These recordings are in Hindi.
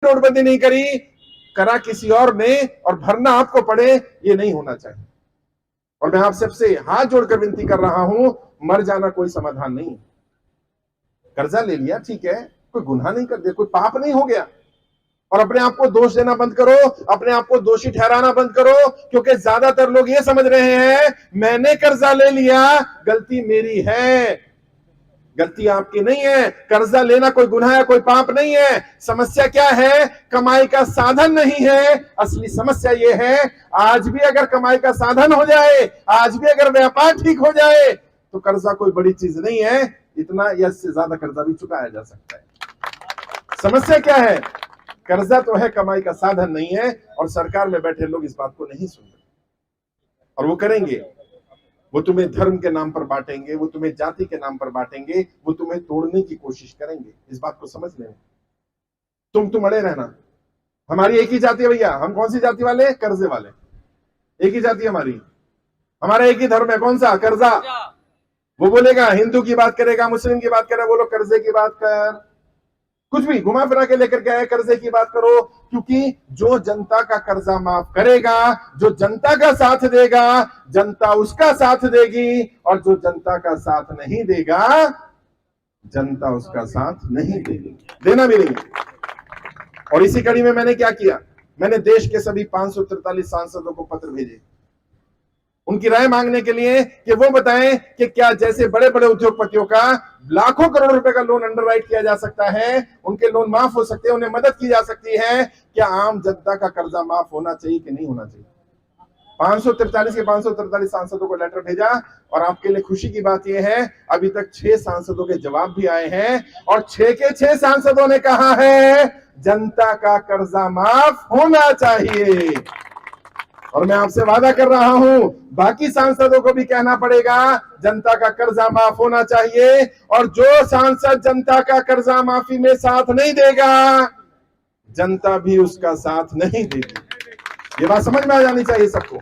नोटबंदी नहीं करी, करा किसी और ने और भरना आपको पड़े, ये नहीं होना चाहिए। और मैं आप सबसे हाथ जोड़कर विनती कर रहा हूं, मर जाना कोई समाधान नहीं। कर्जा ले लिया ठीक है, कोई गुनाह नहीं कर दिया, कोई पाप नहीं हो गया। और अपने आप को दोष देना बंद करो, अपने आप को दोषी ठहराना बंद करो, क्योंकि ज्यादातर लोग ये समझ रहे हैं मैंने कर्जा ले लिया, गलती मेरी है। गलती आपकी नहीं है, कर्जा लेना कोई गुनाह है, कोई पाप नहीं है। समस्या क्या है? कमाई का साधन नहीं है। असली समस्या यह है, आज भी अगर कमाई का साधन हो जाए, आज भी अगर व्यापार ठीक हो जाए, तो कर्जा कोई बड़ी चीज नहीं है। इतना या इससे ज्यादा कर्जा भी चुकाया जा सकता है। समस्या क्या है? कर्जा तो है, कमाई का साधन नहीं है। और सरकार में बैठे लोग इस बात को नहीं सुन रहे, और वो करेंगे। वो तुम्हें धर्म के नाम पर बांटेंगे, वो तुम्हें जाति के नाम पर बांटेंगे, वो तुम्हें तोड़ने की कोशिश करेंगे। इस बात को समझ लें। तुम अड़े रहना। हमारी एक ही जाति है भैया। हम कौन सी जाति वाले? कर्जे वाले। एक ही जाति हमारी, हमारा एक ही धर्म है। कौन सा? कर्जा। वो बोलेगा हिंदू की बात करेगा, मुस्लिम की बात करेगा, बोलो कर्जे की बात कर। कुछ भी घुमा फिरा के लेकर के आए, कर्जे की बात करो। क्योंकि जो जनता का कर्जा माफ करेगा, जो जनता का साथ देगा, जनता उसका साथ देगी। और जो जनता का साथ नहीं देगा, जनता उसका साथ नहीं देगी, देना भी नहीं। और इसी कड़ी में मैंने क्या किया? मैंने देश के सभी 543 सांसदों को पत्र भेजे, उनकी राय मांगने के लिए कि वो बताएं कि क्या जैसे बड़े बड़े उद्योगपतियों का लाखों करोड़ रुपए का लोन अंडरराइट किया जा सकता है, उनके लोन माफ हो सकते हैं, उन्हें मदद की जा सकती है, क्या आम जनता का कर्जा माफ होना चाहिए कि नहीं होना चाहिए? 543 के 543 सांसदों को लेटर भेजा। और आपके लिए खुशी की बात यह है, अभी तक 6 सांसदों के जवाब भी आए हैं, और 6 के 6 सांसदों ने कहा है जनता का कर्जा माफ होना चाहिए। और मैं आपसे वादा कर रहा हूं, बाकी सांसदों को भी कहना पड़ेगा जनता का कर्जा माफ होना चाहिए। और जो सांसद जनता का कर्जा माफी में साथ नहीं देगा, जनता भी उसका साथ नहीं देगी। ये बात समझ में आ जानी चाहिए सबको।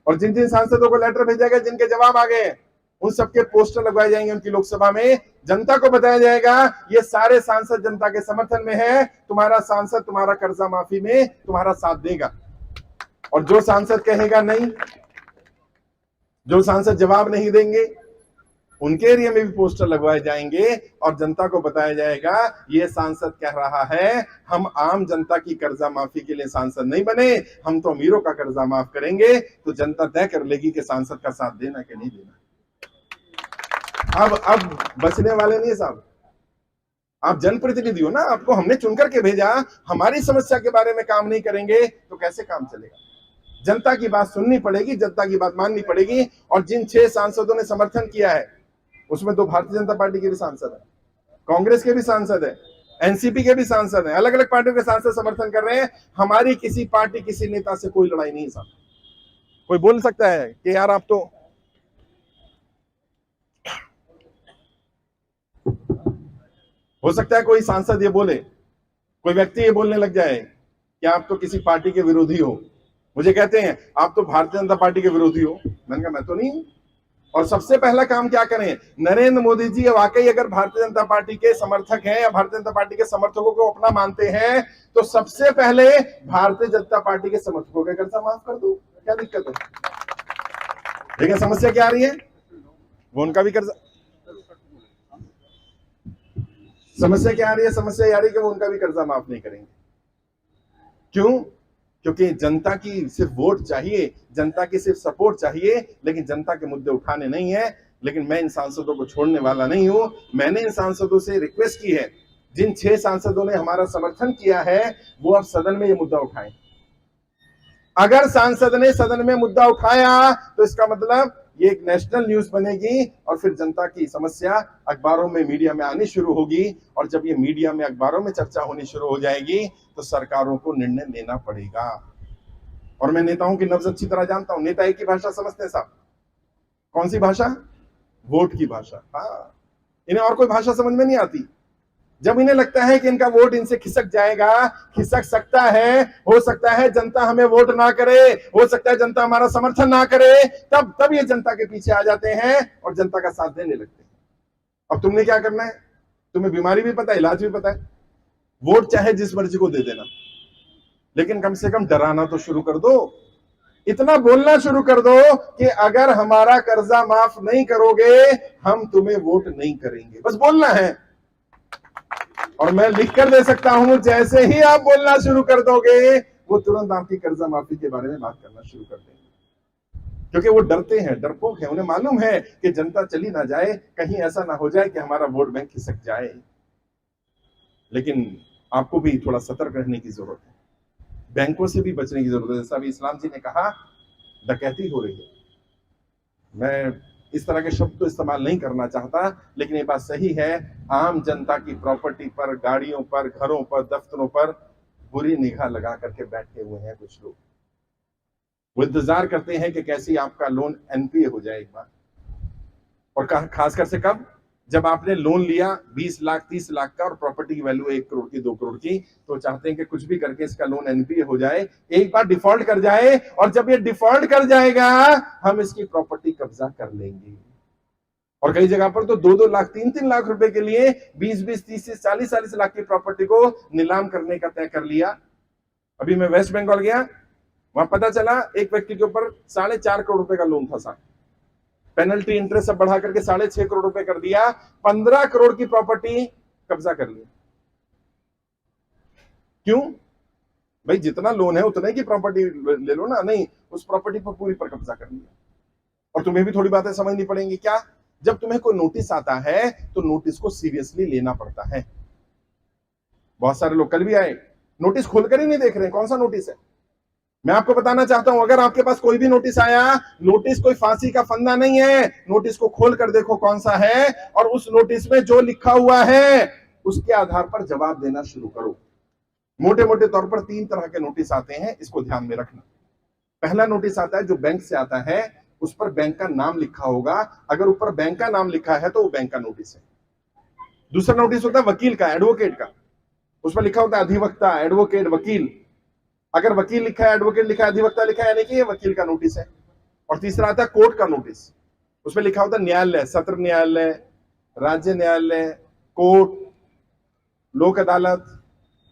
और जिन जिन सांसदों को लेटर भेजा गया, जिनके जवाब आ गए, उन सबके पोस्टर लगवाए जाएंगे उनकी लोकसभा में। जनता को बताया जाएगा ये सारे सांसद जनता के समर्थन में है, तुम्हारा सांसद तुम्हारा कर्जा माफी में तुम्हारा साथ देगा। और जो सांसद कहेगा नहीं, जो सांसद जवाब नहीं देंगे, उनके एरिया में भी पोस्टर लगवाए जाएंगे और जनता को बताया जाएगा ये सांसद कह रहा है हम आम जनता की कर्जा माफी के लिए सांसद नहीं बने, हम तो अमीरों का कर्जा माफ करेंगे। तो जनता तय कर लेगी कि सांसद का साथ देना कि नहीं देना। अब बचने वाले नहीं साहब। आप जनप्रतिनिधि हो ना, आपको हमने चुनकर के भेजा, हमारी समस्या के बारे में काम नहीं करेंगे तो कैसे काम चलेगा? जनता की बात सुननी पड़ेगी, जनता की बात माननी पड़ेगी। और जिन 6 सांसदों ने समर्थन किया है, उसमें 2 भारतीय जनता पार्टी के भी सांसद हैं, कांग्रेस के भी सांसद हैं, एनसीपी के भी सांसद हैं, अलग अलग पार्टियों के सांसद समर्थन कर रहे हैं। हमारी किसी पार्टी किसी नेता से कोई लड़ाई नहीं साहब। कोई बोल सकता है कि यार आप तो हो सकता है कोई सांसद ये बोले, कोई व्यक्ति ये बोलने लग जाए कि आप तो किसी पार्टी के विरोधी हो। मुझे कहते हैं आप तो भारतीय जनता पार्टी के विरोधी हो। मैंने कहा मैं तो नहीं हूं। और सबसे पहला काम क्या करें? नरेंद्र मोदी जी वाकई अगर भारतीय जनता पार्टी के समर्थक हैं या भारतीय जनता पार्टी के समर्थकों को अपना मानते हैं, तो सबसे पहले भारतीय जनता पार्टी के समर्थकों का कर्जा माफ कर दो। क्या दिक्कत है? लेकिन समस्या क्या आ रही है? वो उनका भी कर्जा, समस्या क्या आ रही है? समस्या आ रही है कि वो उनका भी कर्जा माफ नहीं करेंगे। क्यों? क्योंकि जनता की सिर्फ वोट चाहिए, जनता की सिर्फ सपोर्ट चाहिए, लेकिन जनता के मुद्दे उठाने नहीं है। लेकिन मैं इन सांसदों को छोड़ने वाला नहीं हूं। मैंने इन सांसदों से रिक्वेस्ट की है, जिन 6 सांसदों ने हमारा समर्थन किया है, वो अब सदन में ये मुद्दा उठाएं। अगर सांसद ने सदन में मुद्दा उठाया तो इसका मतलब ये एक नेशनल न्यूज बनेगी और फिर जनता की समस्या अखबारों में, मीडिया में आनी शुरू होगी। और जब ये मीडिया में, अखबारों में चर्चा होनी शुरू हो जाएगी तो सरकारों को निर्णय लेना पड़ेगा। और मैं नेताओं की नब्ज अच्छी तरह जानता हूं। नेता एक ही भाषा समझते हैं साहब। कौन सी भाषा? वोट की भाषा। हाँ, इन्हें और कोई भाषा समझ में नहीं आती। जब इन्हें लगता है कि इनका वोट इनसे खिसक जाएगा, खिसक सकता है, हो सकता है जनता हमें वोट ना करे, हो सकता है जनता हमारा समर्थन ना करे, तब ये जनता के पीछे आ जाते हैं और जनता का साथ देने लगते हैं। अब तुमने क्या करना है? तुम्हें बीमारी भी पता है, इलाज भी पता है। वोट चाहे जिस मर्जी को दे देना, लेकिन कम से कम डराना तो शुरू कर दो, इतना बोलना शुरू कर दो कि अगर हमारा कर्जा माफ नहीं करोगे हम तुम्हें वोट नहीं करेंगे, बस बोलना है। और मैं लिख कर दे सकता हूं, जैसे ही आप बोलना शुरू कर दोगे वो तुरंत आपकी कर्जा माफी के बारे में बात करना शुरू कर देंगे, क्योंकि वो डरते हैं, डरपोक है, उन्हें मालूम है कि जनता चली ना जाए, कहीं ऐसा ना हो जाए कि हमारा वोट बैंक खिसक जाए। लेकिन आपको भी थोड़ा सतर्क रहने की जरूरत है, बैंकों से भी बचने की जरूरत है। जैसा अभी इस्लाम जी ने कहा, डकैती हो रही है। मैं इस तरह के शब्द तो इस्तेमाल नहीं करना चाहता, लेकिन ये बात सही है, आम जनता की प्रॉपर्टी पर, गाड़ियों पर, घरों पर, दफ्तरों पर बुरी निगाह लगा करके बैठे हुए हैं कुछ लोग। वो इंतजार करते हैं कि कैसे आपका लोन एनपीए हो जाए एक बार, और खासकर से कब, जब आपने लोन लिया 20 लाख 30 लाख का और प्रॉपर्टी की वैल्यू 1 करोड़ की 2 करोड़ की, तो चाहते हैं कि कुछ भी करके इसका लोन एनपीए हो जाए, एक बार डिफॉल्ट कर जाए, और जब ये डिफॉल्ट कर जाएगा हम इसकी प्रॉपर्टी कब्जा कर लेंगे। और कई जगह पर तो 2-2 लाख 3-3 लाख रुपए के लिए 20-20 30 40 लाख की प्रॉपर्टी को नीलाम करने का तय कर लिया। अभी मैं वेस्ट बंगाल गया, वहां पता चला एक व्यक्ति के ऊपर 4.5 करोड़ रुपए का लोन था साहब, पेनल्टी इंटरेस्ट सब बढ़ा करके 6.5 करोड़ रुपए कर दिया, 15 करोड़ की प्रॉपर्टी कब्जा कर ली। क्यों भाई, जितना लोन है उतने की प्रॉपर्टी ले लो ना, नहीं, उस प्रॉपर्टी पर पूरी पर कब्जा कर लिया। और तुम्हें भी थोड़ी बातें समझनी पड़ेंगी। क्या, जब तुम्हें कोई नोटिस आता है तो नोटिस को सीरियसली लेना पड़ता है। बहुत सारे लोग कल भी आए, नोटिस खोलकर ही नहीं देख रहे कौन सा नोटिस है। मैं आपको बताना चाहता हूं, अगर आपके पास कोई भी नोटिस आया, नोटिस कोई फांसी का फंदा नहीं है, नोटिस को खोल कर देखो कौन सा है, और उस नोटिस में जो लिखा हुआ है उसके आधार पर जवाब देना शुरू करो। मोटे मोटे तौर पर 3 तरह के नोटिस आते हैं, इसको ध्यान में रखना। पहला नोटिस आता है जो बैंक से आता है, उस पर बैंक का नाम लिखा होगा, अगर ऊपर बैंक का नाम लिखा है तो वो बैंक का नोटिस है। दूसरा नोटिस होता है वकील का, एडवोकेट का, उस पर लिखा होता है अधिवक्ता, एडवोकेट, वकील। अगर वकील लिखा है, एडवोकेट लिखा है, अधिवक्ता लिखा है, यानी कि ये वकील का नोटिस है। और तीसरा आता है कोर्ट का नोटिस, उसमें लिखा होता है न्यायालय, सत्र न्यायालय, राज्य न्यायालय, कोर्ट, लोक अदालत।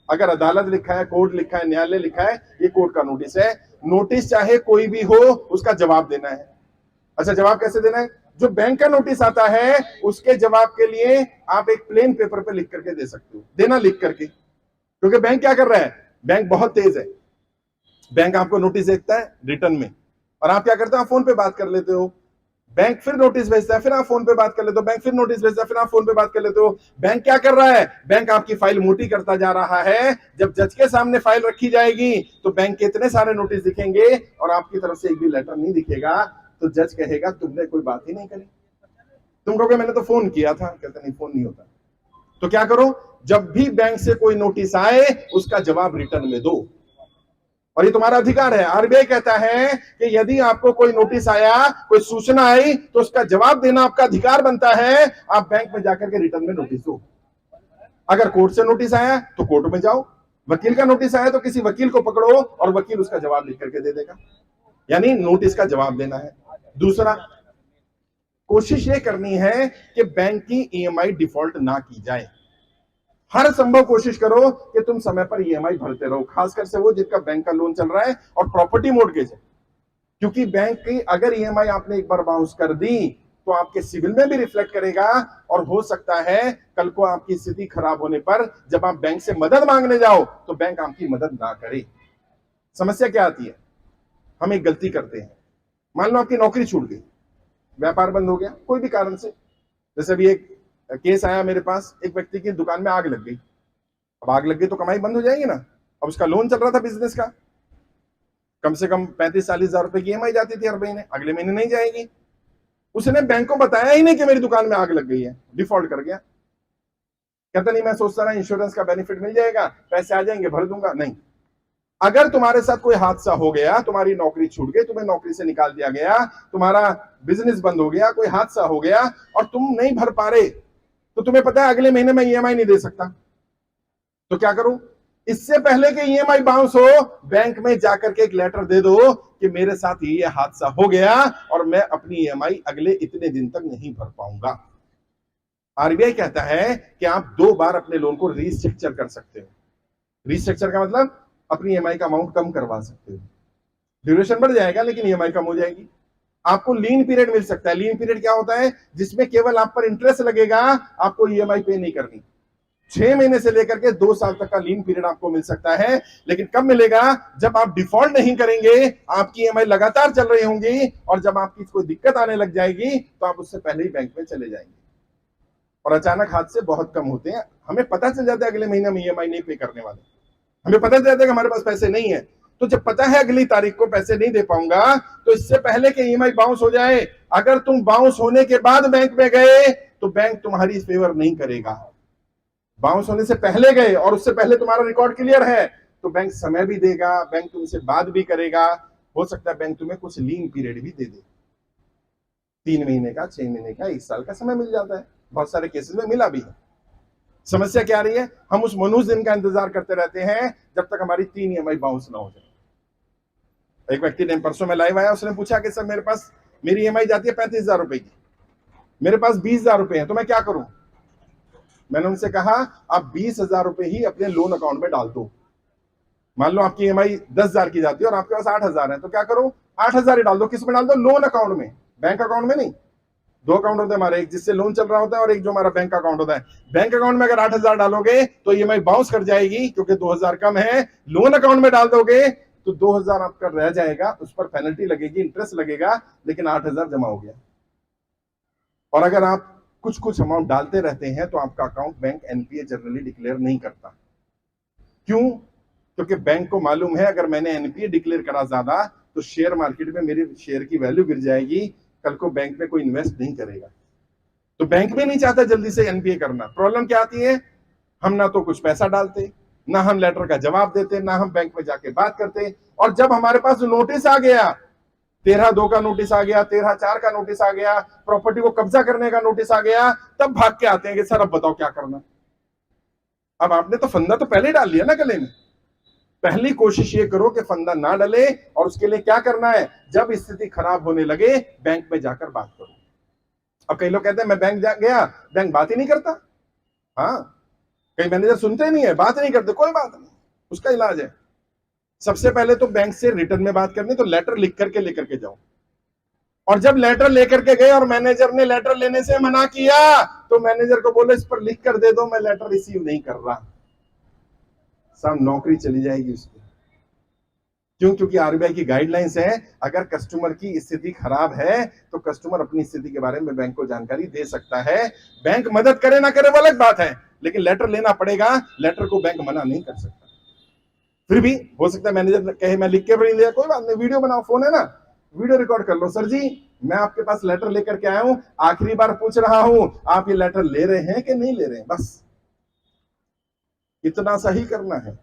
अगर अदालत लिखा है, कोर्ट लिखा है, न्यायालय लिखा है, ये कोर्ट का नोटिस है। नोटिस चाहे कोई भी हो, उसका जवाब देना है। अच्छा, जवाब कैसे देना है? जो बैंक का नोटिस आता है उसके जवाब के लिए आप एक प्लेन पेपर पे लिख करके दे सकते हो, देना लिख करके, क्योंकि बैंक क्या कर रहा है, बैंक बहुत तेज है। बैंक आपको नोटिस देखता है रिटर्न में, और आप क्या करते हो, आप फोन पे बात कर लेते हो। बैंक फिर नोटिस भेजता है, फिर आप फोन पे बात कर लेते हो। बैंक फिर नोटिस भेजता है, फिर आप फोन पे बात कर लेते हो। बैंक क्या कर रहा है, बैंक आपकी फाइल मोटी करता जा रहा है। जब जज के सामने फाइल रखी जाएगी तो बैंक के इतने सारे नोटिस दिखेंगे और आपकी तरफ से एक भी लेटर नहीं दिखेगा, तो जज कहेगा तुमने कोई बात ही नहीं करी। तुम कहोगे मैंने तो फोन किया था, कहते नहीं, फोन नहीं होता। तो क्या करो, जब भी बैंक से कोई नोटिस आए उसका जवाब रिटर्न में दो, और ये तुम्हारा अधिकार है। आरबीआई कहता है कि यदि आपको कोई नोटिस आया, कोई सूचना आई, तो उसका जवाब देना आपका अधिकार बनता है। आप बैंक में जाकर के रिटर्न में नोटिस दो। अगर कोर्ट से नोटिस आया तो कोर्ट में जाओ, वकील का नोटिस आया तो किसी वकील को पकड़ो और वकील उसका जवाब लिख करके दे देगा, यानी नोटिस का जवाब देना है। दूसरा, कोशिश ये करनी है कि बैंक की ईएमआई डिफॉल्ट ना की जाए। हर संभव कोशिश करो कि तुम समय पर ईएमआई भरते रहो, खासकर से वो जिनका बैंक का लोन चल रहा है और प्रॉपर्टी मॉर्गेज है। क्योंकि बैंक की अगर ईएमआई आपने एक बार बाउंस कर दी तो आपके सिविल में भी रिफ्लेक्ट करेगा, और हो सकता है कल को आपकी स्थिति खराब होने पर जब आप बैंक से मदद मांगने जाओ तो बैंक आपकी मदद ना करे। समस्या क्या आती है, हम एक गलती करते हैं, मान लो आपकी नौकरी छूट गई, व्यापार बंद हो गया कोई भी कारण से। जैसे अभी एक केस आया मेरे पास, एक व्यक्ति की दुकान में आग लग गई। अब आग लग गई तो कमाई बंद हो जाएगी ना। अब उसका लोन चल रहा था बिजनेस का, कम से कम 35-40 हजार रुपए की ईएमआई जाती थी हर महीने, अगले महीने नहीं जाएगी। उसने बैंक को बताया ही नहीं कि मेरी दुकान में आग लग गई है, डिफॉल्ट कर गया। कहता नहीं, मैं सोचता रहा इंश्योरेंस का बेनिफिट मिल जाएगा, पैसे आ जाएंगे, भर दूंगा। नहीं, अगर तुम्हारे साथ कोई हादसा हो गया, तुम्हारी नौकरी छूट गई, तुम्हें नौकरी से निकाल दिया गया, तुम्हारा बिजनेस बंद हो गया, कोई हादसा हो गया और तुम नहीं भर पा रहे, तो तुम्हें पता है अगले महीने मैं ईएमआई नहीं दे सकता, तो क्या करूं? इससे पहले कि ईएमआई बाउंस हो, बैंक में जाकर के एक लेटर दे दो कि मेरे साथ ये हादसा हो गया और मैं अपनी ईएमआई अगले इतने दिन तक नहीं भर पाऊंगा। आरबीआई कहता है कि आप 2 बार अपने लोन को रीस्ट्रक्चर कर सकते हो। रिस्ट्रक्चर का मतलब अपनी ईएमआई का अमाउंट कम करवा सकते हो, ड्यूरेशन बढ़ जाएगा लेकिन ईएमआई कम हो जाएगी। आपको लीन पीरियड मिल सकता है। लीन पीरियड क्या होता है? जिसमें केवल आप पर इंटरेस्ट लगेगा, आपको ईएमआई पे नहीं करनी। 6 महीने से लेकर के 2 साल तक का लीन पीरियड आपको मिल सकता है, लेकिन कब मिलेगा? जब आप डिफॉल्ट नहीं करेंगे, आपकी ईएमआई लगातार चल रही होंगी और जब आपकी कोई दिक्कत आने लग जाएगी तो आप उससे पहले ही बैंक में चले जाएंगे। और अचानक हादसे बहुत कम होते हैं। हमें पता चल जाता है अगले महीने हम ईएमआई नहीं पे करने वाले, हमें पता चल जाता है कि हमारे पास पैसे नहीं है। तो जब पता है अगली तारीख को पैसे नहीं दे पाऊंगा, तो इससे पहले कि ईएमआई बाउंस हो जाए, अगर तुम बाउंस होने के बाद बैंक में गए तो बैंक तुम्हारी फेवर नहीं करेगा। बाउंस होने से पहले गए और उससे पहले तुम्हारा रिकॉर्ड क्लियर है तो बैंक समय भी देगा, बैंक तुमसे बात भी करेगा। हो सकता है बैंक तुम्हें कुछ लीन पीरियड भी दे दे, 3 महीने का, 6 महीने का, 1 साल का समय मिल जाता है। बहुत सारे केसेस में मिला भी है। समस्या क्या आ रही है? हम उस मनुष्य दिन का इंतजार करते रहते हैं जब तक हमारी 3 ईएमआई बाउंस ना हो जाए। एक व्यक्ति ने परसों में लाइव आया, उसने पूछा कि सर मेरी ईएमआई जाती है 35,000 रुपए की, मेरे पास 20,000 रुपए हैं, तो मैं क्या करूं? मैंने उनसे कहा आप 20,000 रुपए ही अपने लोन अकाउंट में डाल दो। मान लो आपकी ईएमआई 10,000 की जाती है और आपके पास 8,000 है, तो क्या करो? 8,000 ही डाल दो। किस में डाल दो? लोन अकाउंट में, बैंक अकाउंट में नहीं। 2 अकाउंट होते हैं हमारे, एक जिससे लोन चल रहा होता है और एक जो हमारा बैंक अकाउंट होता है। बैंक अकाउंट में अगर 8,000 डालोगे तो ईएमआई बाउंस कर जाएगी क्योंकि 2,000 कम है। लोन अकाउंट में डाल दोगे तो 2,000 आपका रह जाएगा, उस पर पेनल्टी लगेगी, इंटरेस्ट लगेगा, लेकिन 8,000 जमा हो गया। और अगर आप कुछ कुछ अमाउंट डालते रहते हैं तो आपका account bank NPA generally declare नहीं करता। क्यों? क्योंकि बैंक को मालूम है अगर मैंने एनपीए डिक्लेयर करा ज्यादा तो शेयर मार्केट में मेरे शेयर की वैल्यू गिर जाएगी, कल को बैंक में कोई इन्वेस्ट नहीं करेगा। तो बैंक भी नहीं चाहता जल्दी से एनपीए करना। प्रॉब्लम क्या आती है? हम ना तो कुछ पैसा डालते, ना हम लेटर का जवाब देते, ना हम बैंक में जाके बात करते, और जब हमारे पास नोटिस आ गया, 13/2 का नोटिस आ गया, 13/4 का नोटिस आ गया, प्रॉपर्टी को कब्जा करने का नोटिस आ गया, तब भाग के आते हैं कि सर अब बताओ क्या करना। अब आपने तो फंदा तो पहले डाल लिया ना गले में। पहली कोशिश ये करो कि फंदा ना डले, और उसके लिए क्या करना है? जब स्थिति खराब होने लगे बैंक में जाकर बात करो। अब कई लोग कहते हैं मैं बैंक गया, बैंक बात ही नहीं करता। हाँ, कई मैनेजर सुनते नहीं है, बात नहीं करते। कोई बात नहीं, उसका इलाज है। सबसे पहले तो बैंक से रिटर्न में बात करनी, तो लेटर लिख करके लेकर के जाओ। और जब लेटर लेकर के गए और मैनेजर ने लेटर लेने से मना किया तो मैनेजर को बोलो इस पर लिख कर दे दो, मैं लेटर रिसीव नहीं कर रहा। सब नौकरी चली जाएगी उसकी। क्यों? क्योंकि आरबीआई की गाइडलाइंस है अगर कस्टमर की स्थिति खराब है तो कस्टमर अपनी स्थिति के बारे में बैंक को जानकारी दे सकता है। बैंक मदद करे ना करे वो अलग बात है, लेकिन लेटर लेना पड़ेगा। लेटर को बैंक मना नहीं कर सकता। फिर भी हो सकता है मैनेजर कहे मैं लिख के भी नहीं दिया, कोई बात नहीं, वीडियो बनाओ, फोन है ना, वीडियो रिकॉर्ड कर लो। सर जी मैं आपके पास लेटर लेकर के आया हूं, आखिरी बार पूछ रहा हूं आप ये लेटर ले रहे हैं कि नहीं ले रहे हैं, बस इतना सा ही करना है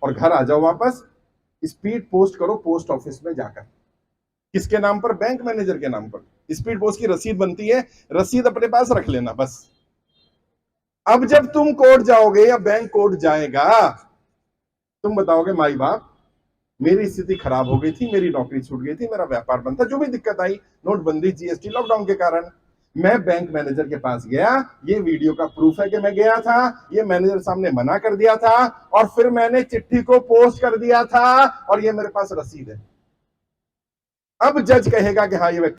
और घर आ जाओ वापस। स्पीड पोस्ट करो पोस्ट ऑफिस में जाकर। किसके नाम पर? बैंक मैनेजर के नाम पर। स्पीड पोस्ट की रसीद बनती है, रसीद अपने पास रख लेना बस। अब जब तुम कोर्ट जाओगे या बैंक कोर्ट जाएगा, तुम बताओगे माई बाप मेरी स्थिति खराब हो गई थी, मेरी नौकरी छूट गई थी, मेरा व्यापार बंद था, जो भी दिक्कत आई, नोटबंदी, जीएसटी, लॉकडाउन के कारण, मैं बैंक मैनेजर के पास गया, ये वीडियो का प्रूफ है कि मैं गया था, ये मैनेजर सामने मना कर दिया था और फिर मैंने चिट्ठी को पोस्ट कर दिया था और ये मेरे पास रसीद है। अब जज कहेगा कि हाँ ये